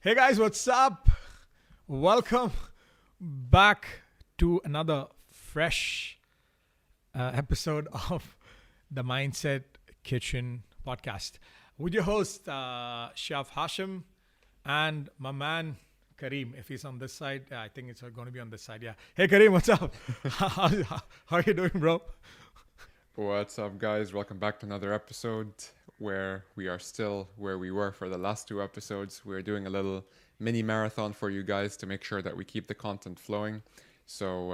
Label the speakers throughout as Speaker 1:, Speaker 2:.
Speaker 1: Hey guys, what's up? Welcome back to another fresh episode of the Mindset Kitchen podcast with your host, Chef Hashim, and my man, Kareem. If he's on this side, I think it's going to be on this side. Yeah. Hey Kareem, what's up? How are you doing, bro?
Speaker 2: What's up, guys? Welcome back to another episode where we are still where we were for the last two episodes. We're doing a little mini marathon for you guys to make sure that we keep the content flowing. So,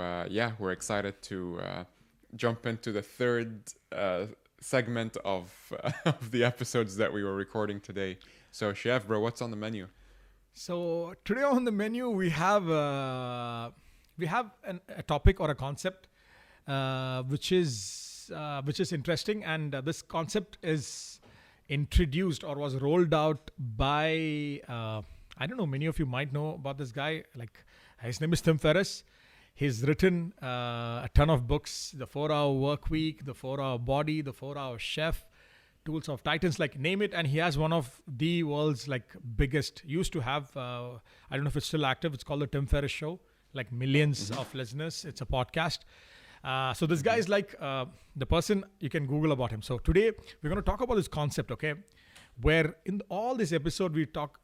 Speaker 2: we're excited to jump into the third segment of, of the episodes that we were recording today. So, Chef, bro, what's on the menu?
Speaker 1: So today on the menu we have a topic or a concept which is interesting, and this concept is introduced or was rolled out by I don't know, many of you might know about this guy. Like, his name is Tim Ferris. He's written a ton of books: The 4-Hour Work Week, The 4-Hour Body, The 4-Hour Chef, Tools of Titans, like name it. And he has one of the world's like biggest, used to have, I don't know if it's still active, it's called the Tim Ferris Show, like millions of listeners. It's a podcast. So this guy is like the person you can Google about him. So today we're going to talk about this concept, okay? Where in all this episode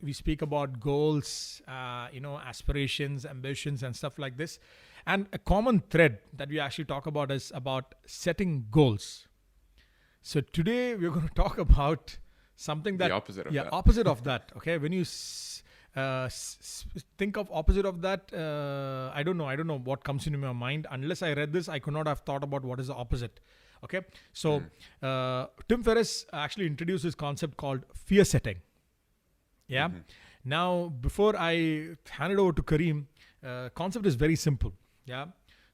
Speaker 1: we speak about goals, aspirations, ambitions, and stuff like this. And a common thread that we actually talk about is about setting goals. So today we're going to talk about something that opposite of that. Okay, when you think of opposite of that, I don't know what comes into my mind. Unless I read this, I could not have thought about what is the opposite. Okay, so Tim Ferris actually introduced this concept called fear setting. Yeah. Now, before I hand it over to Kareem, concept is very simple. Yeah.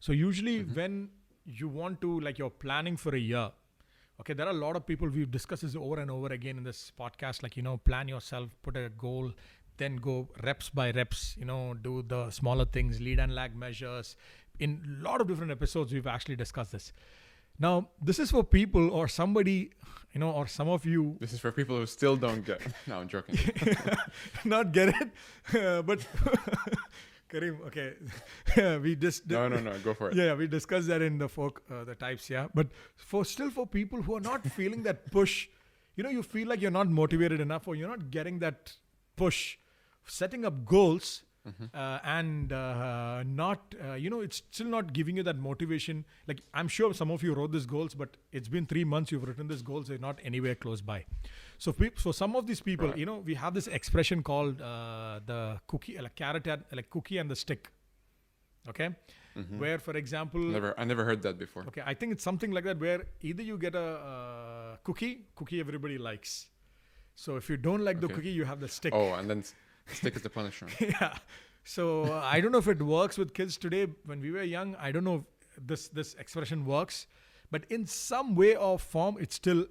Speaker 1: So usually when you want to, like, you're planning for a year. Okay, there are a lot of people, we've discussed this over and over again in this podcast, like, plan yourself, put a goal, then go reps by reps, do the smaller things, lead and lag measures. In a lot of different episodes, we've actually discussed this. Now, this is for people or somebody, or some of you.
Speaker 2: This is for people who still don't get. No, I'm joking.
Speaker 1: Not get it, but Kareem, okay, we just
Speaker 2: no, go for it.
Speaker 1: Yeah, we discussed that in the types, yeah. But for people who are not feeling that push, you feel like you're not motivated enough, or you're not getting that push, setting up goals, and not, it's still not giving you that motivation. Like, I'm sure some of you wrote these goals, but it's been 3 months you've written these goals, they're not anywhere close by. So for some of these people, right, we have this expression called the cookie, like carrot, like cookie and the stick. Okay. Where, for example,
Speaker 2: I never heard that before.
Speaker 1: Okay, I think it's something like that, where either you get a cookie everybody likes. So if you don't like the cookie, you have the stick.
Speaker 2: Oh, and then stick is the punishment.
Speaker 1: Yeah. So I don't know if it works with kids today. When we were young, I don't know if this expression works, but in some way or form, it still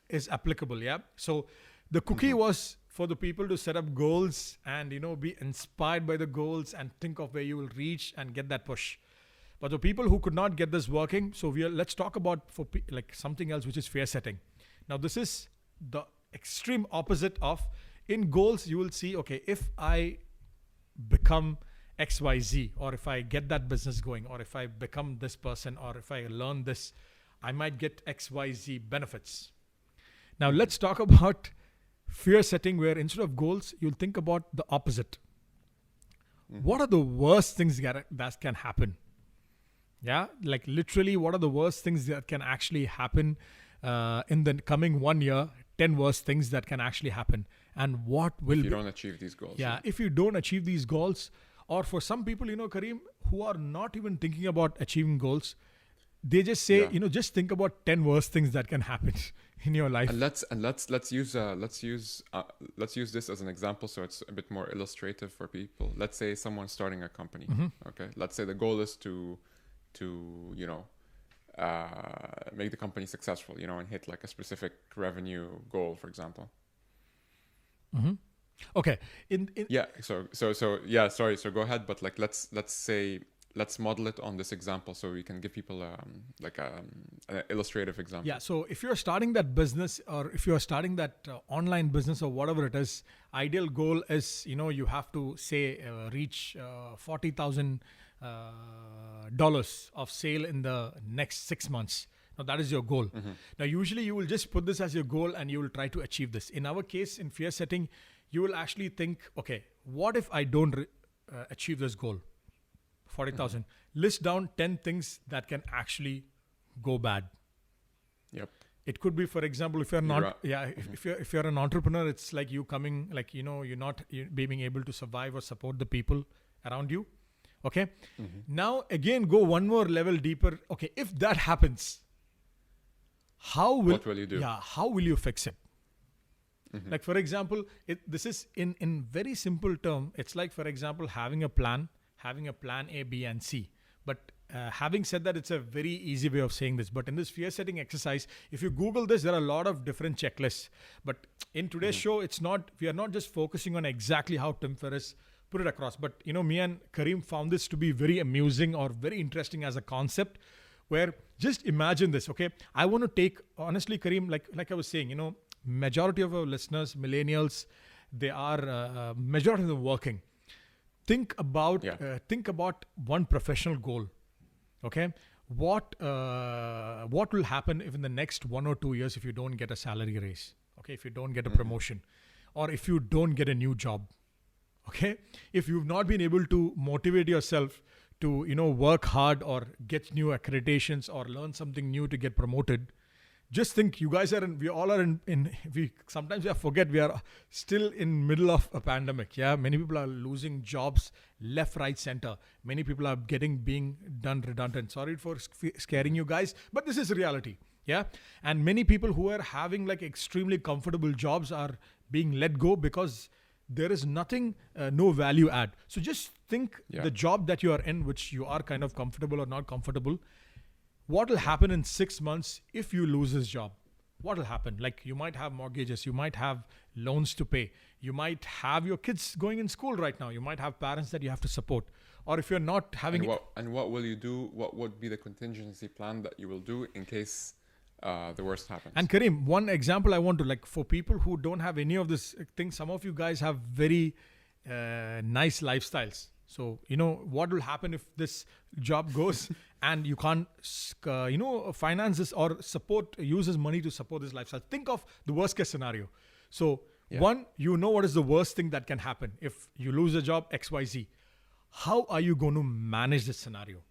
Speaker 1: is applicable. Yeah. So the cookie was for the people to set up goals and, be inspired by the goals and think of where you will reach and get that push. But the people who could not get this working, so let's talk about like something else, which is fear setting. Now, this is the extreme opposite of, in goals, you will see, okay, if I become XYZ, or if I get that business going, or if I become this person, or if I learn this, I might get XYZ benefits. Now, let's talk about fear setting, where instead of goals, you'll think about the opposite. What are the worst things that can happen? Yeah, like literally, what are the worst things that can actually happen in the coming 1 year? 10 worst things that can actually happen, and what will
Speaker 2: if you don't achieve these goals.
Speaker 1: Yeah, if you don't achieve these goals, or for some people, Kareem, who are not even thinking about achieving goals, they just say, just think about 10 worst things that can happen in your life.
Speaker 2: And let's use this as an example, so it's a bit more illustrative for people. Let's say someone's starting a company. Okay, let's say the goal is to make the company successful, and hit like a specific revenue goal, for example.
Speaker 1: Okay.
Speaker 2: So go ahead. But like, let's say let's model it on this example so we can give people an illustrative example.
Speaker 1: Yeah. So if you're starting that business, or if you're starting that online business or whatever it is, ideal goal is, you have to say reach $40,000 of sale in the next 6 months. Now that is your goal. Now usually you will just put this as your goal and you will try to achieve this. In our case, in fear setting, you will actually think, okay, what if I don't achieve this goal? 40,000. List down 10 things that can actually go bad.
Speaker 2: Yep.
Speaker 1: It could be, for example, if you're not, if you're an entrepreneur, it's like you coming, like, you're not being able to survive or support the people around you. Okay. Now again, go one more level deeper. Okay. If that happens, what will you do? Yeah. How will you fix it? Like, for example, this is in very simple term. It's like, for example, having a plan A, B, and C. But having said that, it's a very easy way of saying this. But in this fear setting exercise, if you Google this, there are a lot of different checklists. But in today's show, we are not just focusing on exactly how Tim Ferris put it across. But, me and Kareem found this to be very amusing or very interesting as a concept, where just imagine this, okay? I want to take, honestly, Kareem, like I was saying, majority of our listeners, millennials, they are majority of them working. Think about one professional goal. Okay, what will happen if in the next 1 or 2 years if you don't get a salary raise? Okay, if you don't get a promotion, or if you don't get a new job. Okay, if you've not been able to motivate yourself to work hard or get new accreditations or learn something new to get promoted. Just think, you guys we sometimes we forget we are still in middle of a pandemic. Yeah. Many people are losing jobs left, right, center. Many people are being done redundant. Sorry for scaring you guys, but this is reality. Yeah. And many people who are having like extremely comfortable jobs are being let go because there is nothing, no value add. So just think the job that you are in, which you are kind of comfortable or not comfortable, what will happen in 6 months if you lose this job? What will happen? Like, you might have mortgages, you might have loans to pay, you might have your kids going in school right now, you might have parents that you have to support. Or if you're not having...
Speaker 2: And what will you do? What would be the contingency plan that you will do in case the worst happens?
Speaker 1: And Kareem, one example I want to, like, for people who don't have any of this thing, some of you guys have very nice lifestyles. So, what will happen if this job goes and you can't, finance this or use this money to support this lifestyle? Think of the worst case scenario. So, one, what is the worst thing that can happen if you lose a job, XYZ. How are you going to manage this scenario?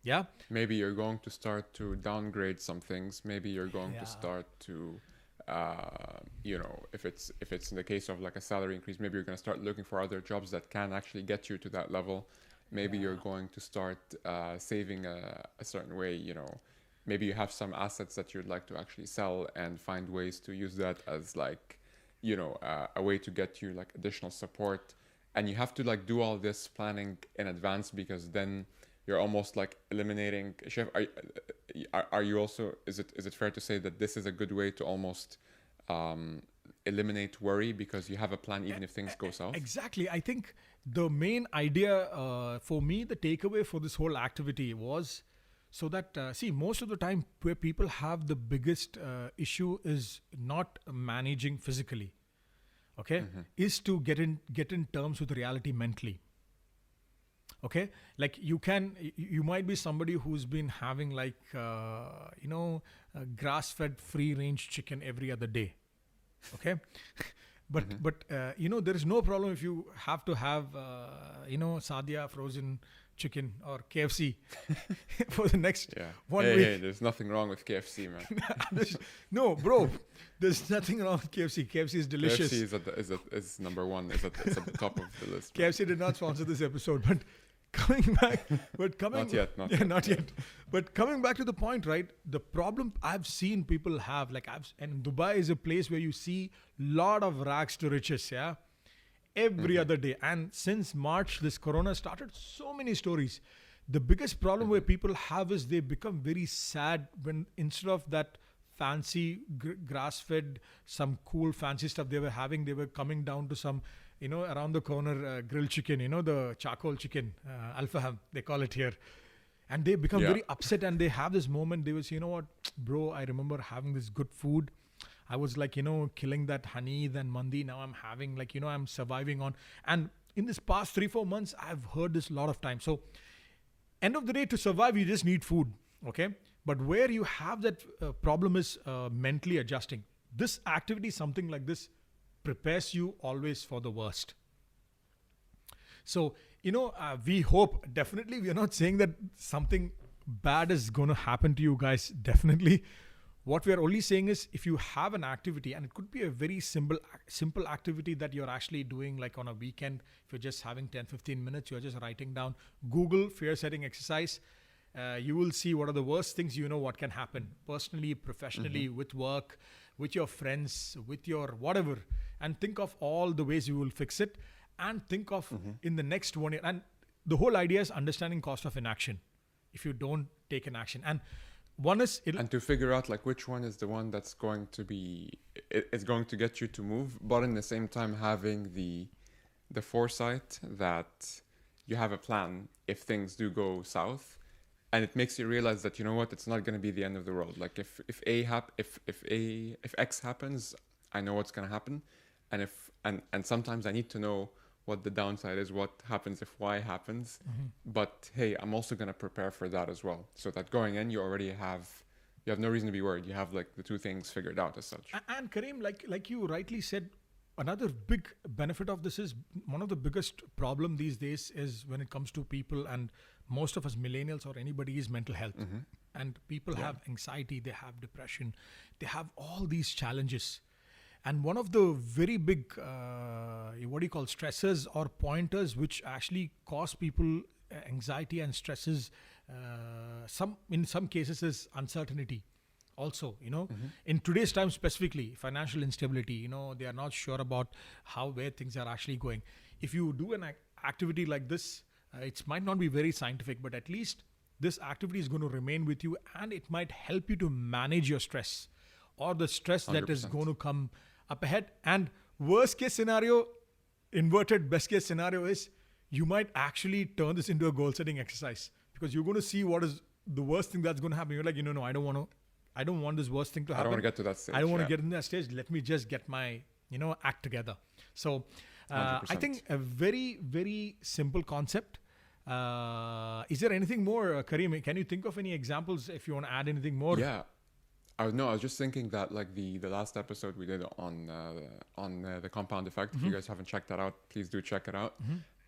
Speaker 1: Yeah.
Speaker 2: Maybe you're going to start to downgrade some things. Maybe you're going to start to... if it's in the case of like a salary increase, maybe you're going to start looking for other jobs that can actually get you to that level. Maybe you're going to start saving a certain way. Maybe you have some assets that you'd like to actually sell and find ways to use that as like, a way to get you like additional support. And you have to like do all this planning in advance, because then you're almost like eliminating... Chef, are you also... Is it fair to say that this is a good way to almost eliminate worry, because you have a plan even if things go south?
Speaker 1: Exactly. I think the main idea for me, the takeaway for this whole activity was so that, most of the time where people have the biggest issue is not managing physically, okay, is to get in terms with reality mentally. Okay, like you might be somebody who's been having like, grass-fed free-range chicken every other day. Okay, but there is no problem if you have to have, Sadia frozen chicken or KFC for the next 1 week.
Speaker 2: Hey, there's nothing wrong with KFC, man.
Speaker 1: No, bro, there's nothing wrong with KFC. KFC is delicious.
Speaker 2: KFC is number one. It's at the top of the list.
Speaker 1: KFC did not sponsor this episode, but coming back,
Speaker 2: not yet.
Speaker 1: Not yet. But coming back to the point, right? The problem I've seen people have, and Dubai is a place where you see lot of rags to riches, yeah, every other day. And since March, this Corona started, so many stories. The biggest problem where people have is they become very sad when instead of that fancy grass-fed, some cool fancy stuff they were having, they were coming down to some around the corner grilled chicken, the charcoal chicken, alfaham, they call it here. And they become very upset and they have this moment. They will say, you know what, bro, I remember having this good food. I was like, killing that honey, then mandi. Now I'm having like, I'm surviving on. And in this past 3-4 months, I've heard this a lot of times. So end of the day, to survive, you just need food. Okay. But where you have that problem is mentally adjusting. This activity, something like this, prepares you always for the worst. So, we hope, definitely, we are not saying that something bad is going to happen to you guys. Definitely. What we are only saying is if you have an activity, and it could be a very simple activity that you're actually doing like on a weekend, if you're just having 10-15 minutes, you're just writing down, Google fear setting exercise. You will see what are the worst things what can happen personally, professionally, with work, with your friends, with your whatever, and think of all the ways you will fix it, and think of in the next 1 year. And the whole idea is understanding cost of inaction if you don't take an action. And one is
Speaker 2: and to figure out like which one is the one that's going to be it's going to get you to move, but in the same time having the foresight that you have a plan if things do go south, and it makes you realize that it's not going to be the end of the world. Like if X happens, I know what's going to happen, and sometimes I need to know what the downside is, what happens if Y happens. But hey, I'm also going to prepare for that as well, so that going in you have no reason to be worried. You have like the two things figured out as such.
Speaker 1: And Kareem, like you rightly said, another big benefit of this is one of the biggest problem these days is when it comes to people, and most of us millennials or anybody, is mental health. And people have anxiety, they have depression, they have all these challenges. And one of the very big, stressors or pointers which actually cause people anxiety and stresses, in some cases is uncertainty. Also, in today's time specifically, financial instability, they are not sure about where things are actually going. If you do an activity like this, it might not be very scientific, but at least this activity is going to remain with you, and it might help you to manage your stress or the stress 100%. That is going to come up ahead. And worst case scenario, inverted best case scenario is you might actually turn this into a goal setting exercise, because you're going to see what is the worst thing that's going to happen. You're like, no, I don't want this worst thing to happen.
Speaker 2: I don't want to get to that stage.
Speaker 1: I don't want to get in that stage. Let me just get my, act together. So I think a very, very simple concept. Is there anything more, Kareem? Can you think of any examples if you want to add anything more?
Speaker 2: Yeah. I was just thinking that like the last episode we did on the compound effect, if you guys haven't checked that out, please do check it out.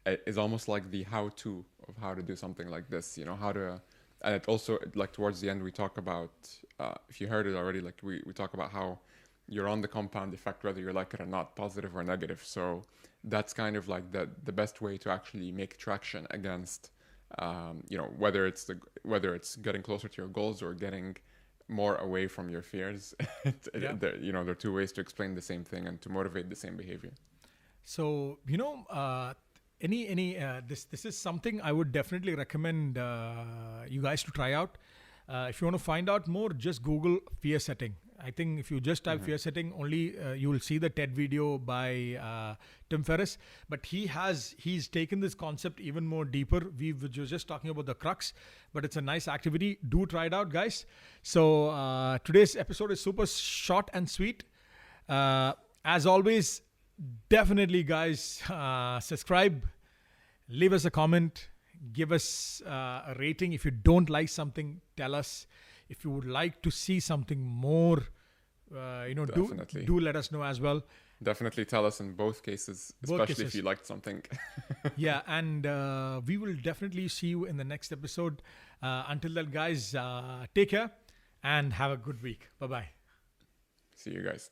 Speaker 2: It is almost like the how-to of how to do something like this, how to, and it also, like towards the end, we talk about, if you heard it already, like we talk about how you're on the compound effect, whether you like it or not, positive or negative. So that's kind of like the best way to actually make traction against, whether it's getting closer to your goals or getting more away from your fears. There are two ways to explain the same thing and to motivate the same behavior.
Speaker 1: So, this is something I would definitely recommend you guys to try out. If you want to find out more, just Google fear setting. I think if you just type fear setting, only you will see the TED video by Tim Ferris. But he's taken this concept even more deeper. We were just talking about the crux, but it's a nice activity. Do try it out, guys. So today's episode is super short and sweet. As always, definitely, guys, subscribe, leave us a comment, give us a rating. If you don't like something, tell us. If you would like to see something more, do let us know as well.
Speaker 2: Definitely tell us in both cases, especially if you liked something.
Speaker 1: Yeah, and we will definitely see you in the next episode. Until then, guys, take care and have a good week. Bye-bye.
Speaker 2: See you guys.